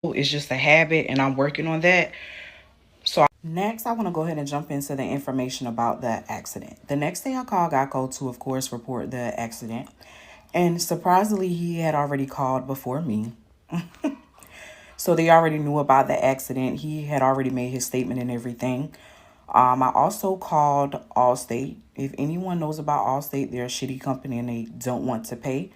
It's just a habit, and I'm working on that. So next, I want to go ahead and jump into the information about the accident. The next day I called Geico to, of course, report the accident. And surprisingly, he had already called before me. So they already knew about the accident. He had already made his statement and everything. I also called Allstate. If anyone knows about Allstate, they're a shitty company and they don't want to pay.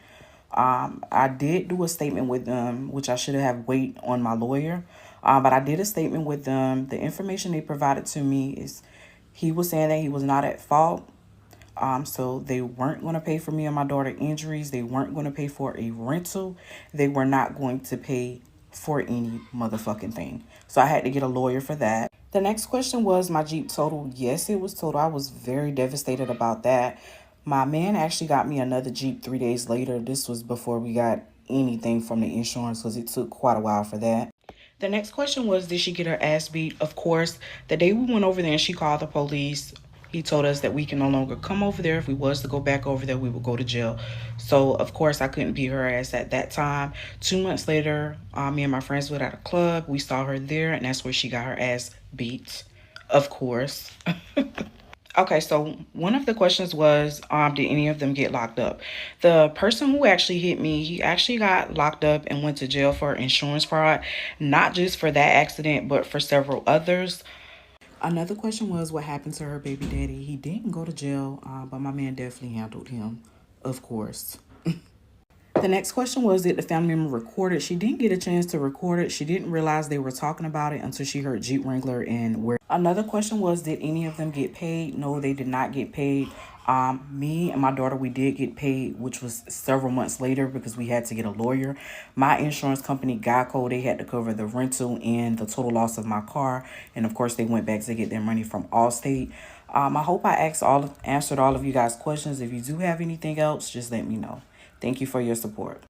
I did do a statement with them, which I should have wait on my lawyer. But I did a statement with them. The information they provided to me is he was saying that he was not at fault. So they weren't going to pay for me and my daughter injuries. They weren't going to pay for a rental. They were not going to pay for any motherfucking thing. So I had to get a lawyer for that. The next question was my Jeep total. Yes, it was total. I was very devastated about that. My man actually got me another Jeep 3 days later. This was before we got anything from the insurance because it took quite a while for that. The next question was, did she get her ass beat? Of course, the day we went over there and she called the police, he told us that we can no longer come over there. If we was to go back over there, we would go to jail. So, of course, I couldn't beat her ass at that time. 2 months later, me and my friends were at a club. We saw her there, and that's where she got her ass beat, of course. Okay, so one of the questions was, did any of them get locked up? The person who actually hit me, he actually got locked up and went to jail for insurance fraud, not just for that accident, but for several others. Another question was what happened to her baby daddy. He didn't go to jail, but my man definitely handled him, of course. The next question was, did the family member record it? She didn't get a chance to record it. She didn't realize they were talking about it until she heard Jeep Wrangler and where. Another question was, did any of them get paid? No, they did not get paid. Me and my daughter, we did get paid, which was several months later because we had to get a lawyer. My insurance company, Geico, they had to cover the rental and the total loss of my car. And of course, they went back to get their money from Allstate. I hope I answered all of you guys' questions. If you do have anything else, just let me know. Thank you for your support.